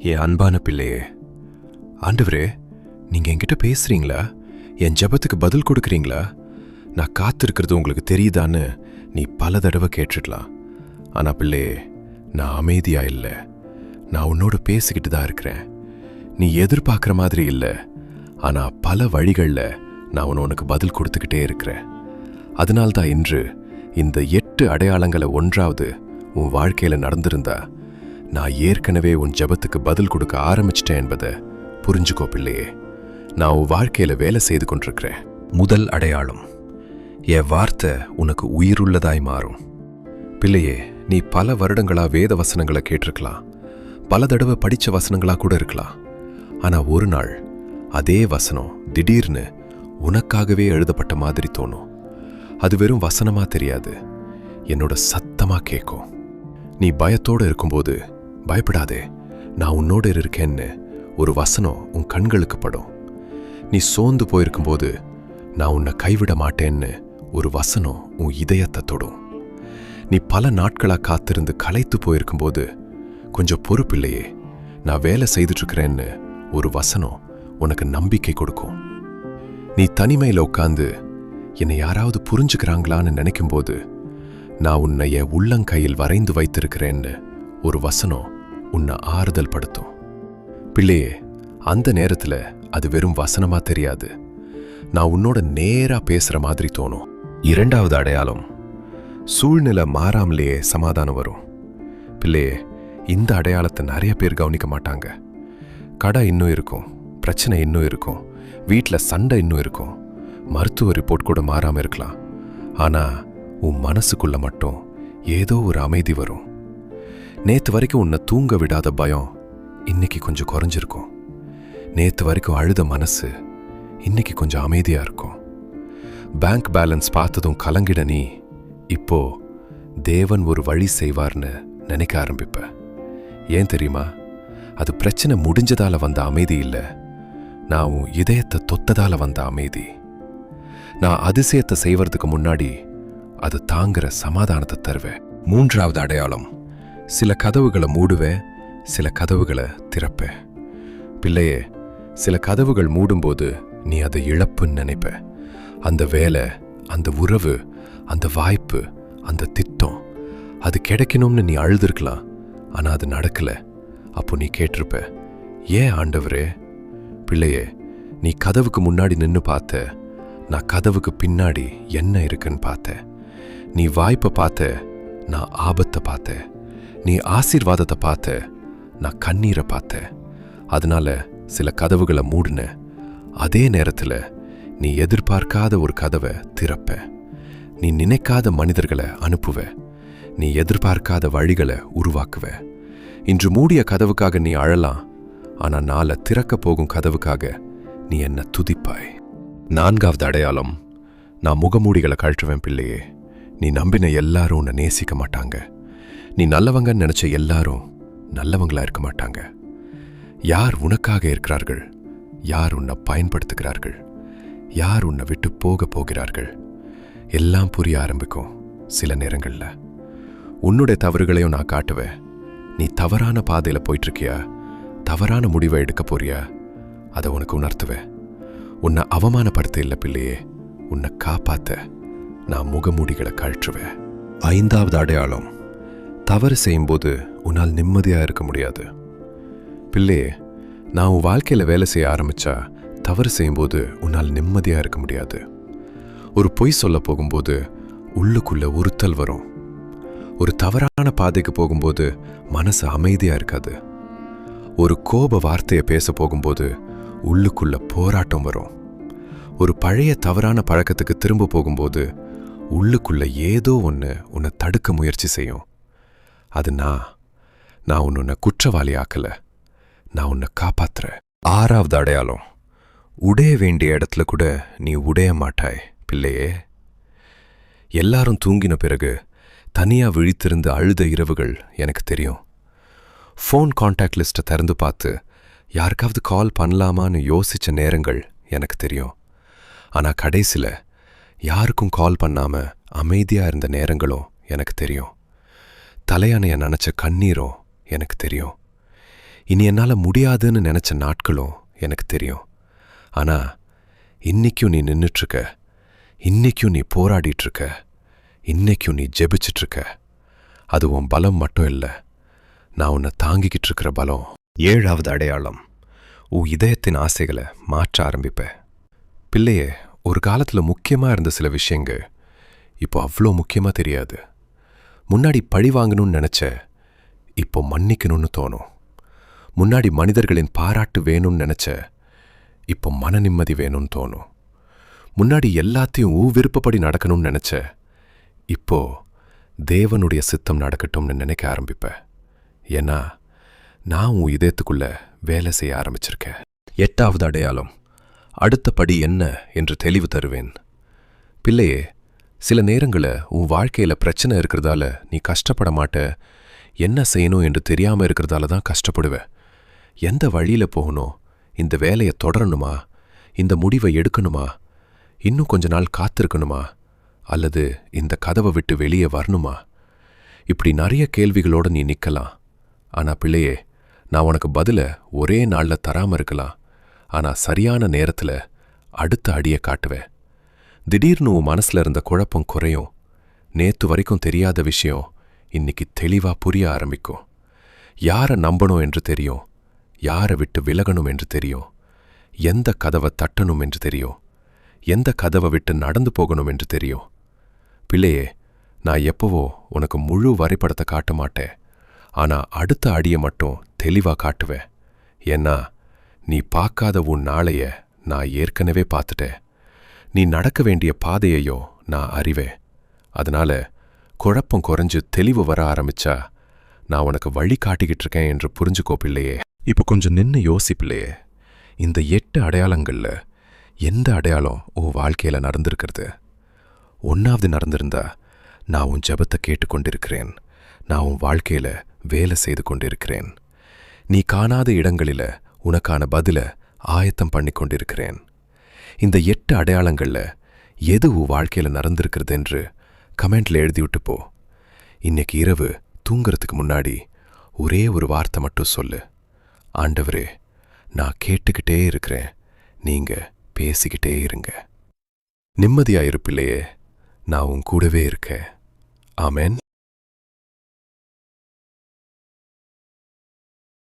என் அன்பான பிள்ளையே, ஆண்டவரே, நீங்க என்கிட்ட பேசுறீங்களா? என் ஜெபத்துக்கு பதில் கொடுக்குறீங்களா? நான் காத்திருக்கிறது உங்களுக்கு தெரியுதான்னு நீ பல தடவை கேட்டுடலாம். ஆனா பிள்ளையே, நான் அமைதியா இல்லை. நான் உன்னோட பேசிக்கிட்டு தான் இருக்கிறேன். நீ எதிர்பார்க்குற மாதிரி இல்லை, ஆனா பல வழிகளில் நான் உனக்கு பதில் கொடுத்துக்கிட்டே இருக்கிறேன். அதனால்தான் இன்று இந்த 8 அடையாளங்களை ஒன்றாவது உன் வாழ்க்கையில் நடந்திருந்தா நான் ஏற்கனவே உன் ஜெபத்துக்கு பதில் கொடுக்க ஆரம்பிச்சிட்டேன் என்பதை புரிஞ்சுக்கோ பிள்ளையே. நான் உன் வாழ்க்கையில் வேலை செய்து கொண்டிருக்கிறேன். முதல் அடையாளம், என் வார்த்தை உனக்கு உயிருள்ளதாய் மாறும். பிள்ளையே, நீ பல வருடங்களா வேத வசனங்களை கேட்டிருக்கலாம், பல தடவை படித்த வசனங்களா கூட இருக்கலாம். ஆனால் ஒரு நாள் அதே வசனம் திடீர்னு உனக்காகவே எழுதப்பட்ட மாதிரி தோணும். அது வெறும் வசனமா தெரியாது, என்னோட சத்தமா கேட்கும். நீ பயத்தோடு இருக்கும்போது, பயப்படாதே, நான் உன்னோட இருக்கேன்னு ஒரு வசனம் உன் கண்களுக்கு படும். நீ சோர்ந்து போயிருக்கும்போது, நான் உன்னை கைவிட மாட்டேன்னு ஒரு வசனம் உன் இதயத்தை தொடும். நீ பல நாட்களா காத்திருந்து களைத்து போயிருக்கும்போது, கொஞ்சம் பொறுப்பில்லையே, நான் வேலை செய்துட்ருக்கிறேன்னு ஒரு வசனம் உனக்கு நம்பிக்கை கொடுக்கும். நீ தனிமையில் உட்காந்து என்னை யாராவது புரிஞ்சுக்கிறாங்களான்னு நினைக்கும்போது, நான் உன்னை என் உள்ளங்கையில் வரைந்து வைத்திருக்கிறேன்னு ஒரு வசனம் உன்னை ஆறுதல் படுத்தும். பிள்ளையே, அந்த நேரத்தில் அது வெறும் வசனமா தெரியாது, நான் உன்னோட நேரா பேசுற மாதிரி தோணும். இரண்டாவது அடையாளம், சூழ்நிலை மாறாமலேயே சமாதானம் வரும். பிள்ளையே, இந்த அடையாளத்தை நிறைய பேர் கவனிக்க மாட்டாங்க. கடை இன்னும் இருக்கும், பிரச்சனை இன்னும் இருக்கும், வீட்டில் சண்டை இன்னும் இருக்கும், மருத்துவ ரிப்போர்ட் கூட மாறாமல் இருக்கலாம். ஆனால் உன் மனசுக்குள்ள மட்டும் ஏதோ ஒரு அமைதி வரும். நேற்று வரைக்கும் உன்னை தூங்க விடாத பயம் இன்னைக்கு கொஞ்சம் குறைஞ்சிருக்கும். நேற்று வரைக்கும் அழுத மனசு இன்னைக்கு கொஞ்சம் அமைதியா இருக்கும். பேங்க் பேலன்ஸ் பார்த்ததும் கலங்கிட நீ இப்போ தேவன் ஒரு வழி செய்வார்னு நினைக்க ஆரம்பிப்ப. ஏன் தெரியுமா? அது பிரச்சனை முடிஞ்சதால வந்த அமைதி இல்லை, நான் உன் இதயத்தை தொட்டதால வந்த அமைதி. நான் அதிசயத்தை செய்வதுக்கு முன்னாடி அது தாங்குற சமாதானத்தை தருவேன். மூன்றாவது அடையாளம், சில கதவுகளை மூடுவேன், சில கதவுகளை திறப்பேன். பிள்ளையே, சில கதவுகள் மூடும்போது நீ அதை இழப்புன்னு நினைப்ப. அந்த வேலை, அந்த உறவு, அந்த வாய்ப்பு, அந்த திட்டம், அது கிடைக்கணும்னு நீ அழுதுருக்கலாம். ஆனால் அது நடக்கல. அப்போ நீ கேட்டிருப்ப, ஏன் ஆண்டவரே? பிள்ளையே, நீ கதவுக்கு முன்னாடி நின்று பார்த்த, நான் கதவுக்கு பின்னாடி என்ன இருக்குன்னு பார்த்தேன். நீ வாய்ப்பை பார்த்த, நான் ஆபத்தை பார்த்தேன். நீ ஆசீர்வாதத்தை பார்த்த, நான் கண்ணீரை பார்த்தேன். அதனால சில கதவுகளை மூடின. அதே நேரத்தில் நீ எதிர்பார்க்காத ஒரு கதவை திறப்ப. நீ நினைக்காத மனிதர்களை அனுப்புவ. நீ எதிர்பார்க்காத வழிகளை உருவாக்குவ. இன்று மூடிய கதவுக்காக நீ அழலாம், ஆனால் நாளை திறக்க போகும் கதவுக்காக நீ என்ன துதிப்பாய். நான்காவது அடையாளம், நான் முகமூடிகளை கழற்றுவேன். பிள்ளையே, நீ நம்பின எல்லாரும் உன்னை நேசிக்க மாட்டாங்க. நீ நல்லவங்கன்னு நினைச்ச எல்லாரும் நல்லவங்களா இருக்க மாட்டாங்க. யார் உனக்காக இருக்கிறார்கள், யார் உன்னை பயன்படுத்துகிறார்கள், யார் உன்னை விட்டு போக போகிறார்கள், எல்லாம் புரிய ஆரம்பிக்கும். சில நேரங்களில் உன்னுடைய தவறுகளையும் நான் காட்டுவேன். நீ தவறான பாதையில் போயிட்டுருக்கியா, தவறான முடிவை எடுக்க போறியா, அதை உனக்கு உணர்த்துவேன். உன்னை அவமானப்படுத்த இல்லை பிள்ளையே, உன்னை காப்பாற்ற நான் முகமூடிகளை கழற்றுவேன். ஐந்தாவது அடையாளம், தவறு செய்யும்போது உன்னால் நிம்மதியாக இருக்க முடியாது. பிள்ளையே, நான் உன் வாழ்க்கையில் வேலை செய்ய ஆரம்பித்தா தவறு செய்யும்போது உன்னால் நிம்மதியாக இருக்க முடியாது. ஒரு பொய் சொல்ல போகும்போது உள்ளுக்குள்ள உறுத்தல் வரும். ஒரு தவறான பாதைக்கு போகும்போது மனசு அமைதியாக இருக்காது. ஒரு கோப வார்த்தையை பேச போகும்போது உள்ளுக்குள்ள போராட்டம் வரும். ஒரு பழைய தவறான பழக்கத்துக்கு திரும்ப போகும்போது உள்ளுக்குள்ள ஏதோ ஒன்று உன்னை தடுக்க முயற்சி செய்யும். அது நான் உன்னை குற்றவாளி ஆக்கல, நான் உன்னை காப்பாத்துறேன். ஆறாவது அடையாளம், உடைய வேண்டிய இடத்துல கூட நீ உடைய மாட்டாய். பிள்ளையே, எல்லாரும் தூங்கின பிறகு தனியா விழித்திருந்து அழுத இரவுகள் எனக்கு தெரியும். ஃபோன் கான்டாக்ட் லிஸ்ட்டை திறந்து பார்த்து யாருக்காவது கால் பண்ணலாமான்னு யோசிச்ச நேரங்கள் எனக்கு தெரியும். ஆனால் கடைசியில் யாருக்கும் கால் பண்ணாமல் அமைதியாக இருந்த நேரங்களும் எனக்கு தெரியும். தலையணையை நினச்ச கண்ணீரும் எனக்கு தெரியும். இனி என்னால் முடியாதுன்னு நினச்ச நாட்களும் எனக்கு தெரியும். ஆனா இன்னைக்கும் நீ நின்றுட்டுருக்க, இன்னைக்கும் நீ போராடிட்டுருக்க, இன்னைக்கும் நீ ஜெபிச்சிட்ருக்க. அது உன் பலம் மட்டும் இல்லை, நான் உன்னை தாங்கிக்கிட்டு இருக்கிற பலம். 7வது அடையாளம், உன் இதயத்தின் ஆசைகளை மாற்ற ஆரம்பிப்ப. பிள்ளையே, ஒரு காலத்தில் முக்கியமாக இருந்த சில விஷயங்க இப்போ அவ்வளோ முக்கியமாக தெரியாது. முன்னாடி பழி வாங்கணும்னு நினச்ச, இப்போ மன்னிக்கணும்னு தோணும். முன்னாடி மனிதர்களின் பாராட்டு வேணும்னு நினச்ச, இப்போ மன நிம்மதி வேணும்னு தோணும். முன்னாடி எல்லாத்தையும் விருப்பப்படி நடக்கணும்னு நினச்ச, இப்போ தேவனுடைய சித்தம் நடக்கட்டும்னு நினைக்க ஆரம்பிப்ப. ஏன்னா நான் உன் இதயத்துக்குள்ள வேலை செய்ய ஆரம்பிச்சிருக்கேன். 8வது அடையாளம், அடுத்த படி என்ன என்று தெளிவு தருவேன். பிள்ளையே, சில நேரங்களில் உன் வாழ்க்கையில் பிரச்சனை இருக்கிறதால நீ கஷ்டப்பட மாட்ட. என்ன செய்யணும் என்று தெரியாமல் இருக்கிறதால தான் கஷ்டப்படுவ. எந்த வழியில் போகணும், இந்த வேலையை தொடரணுமா, இந்த முடிவை எடுக்கணுமா, இன்னும் கொஞ்ச நாள் காத்திருக்கணுமா, அல்லது இந்த கதவை விட்டு வெளியே வரணுமா, இப்படி நிறைய கேள்விகளோடு நீ நிற்கலாம். ஆனால் பிள்ளையே, நான் உனக்கு பதிலை ஒரே நாளில் தராமல் இருக்கலாம். ஆனால் சரியான நேரத்தில் அடுத்த அடியை காட்டுவேன். திடீர்னு உன் மனசில் இருந்த குழப்பம் குறையும். நேத்து வரைக்கும் தெரியாத விஷயம் இன்னைக்கு தெளிவாக புரிய ஆரம்பிக்கும். யாரை நம்பணும் என்று தெரியும், யாரை விட்டு விலகணும் என்று தெரியும், எந்த கதவை தட்டணும் என்று தெரியும், எந்த கதவை விட்டு நடந்து போகணும் என்று தெரியும். பிள்ளையே, நான் எப்போவோ உனக்கு முழு வரைபடத்தை காட்ட மாட்டேன். ஆனால் அடுத்த அடியை மட்டும் தெளிவாக காட்டுவேன். ஏன்னா நீ பார்க்காத உன் நாளைய நான் ஏற்கனவே பார்த்துட்டேன். நீ நடக்க வேண்டிய பாதையையோ நான் அறிவேன். அதனால குழப்பம் குறைஞ்சு தெளிவு வர ஆரம்பிச்சா நான் உனக்கு வழி காட்டிக்கிட்டு இருக்கேன் என்று புரிஞ்சுக்கோ பிள்ளையே. இப்போ கொஞ்சம் நின்று யோசிப்பில்லையே, இந்த 8 அடையாளங்களில் எந்த அடையாளம் உன் வாழ்க்கையில் நடந்திருக்கிறது? 1வது நடந்திருந்தா, நான் உன் ஜெபத்தை கேட்டுக்கொண்டிருக்கிறேன், நான் உன் வாழ்க்கையில் வேலை செய்து கொண்டிருக்கிறேன், நீ காணாத இடங்களில் உனக்கான பதிலை ஆயத்தம் பண்ணி கொண்டிருக்கிறேன். இந்த 8 அடையாளங்களில் எது உன் வாழ்க்கையில் நடந்திருக்கிறது என்று கமெண்ட்ல எழுதிவிட்டு போ. இன்னைக்கு இரவு தூங்குறதுக்கு முன்னாடி ஒரே ஒரு வார்த்தை மட்டும் சொல்லு, ஆண்டவரே, நான் கேட்டுக்கிட்டே இருக்கிறேன், நீங்க பேசிக்கிட்டே இருங்க. நிம்மதியாயிருப்பில்லையே, நான் உன் கூடவே இருக்கேன். ஆமென்.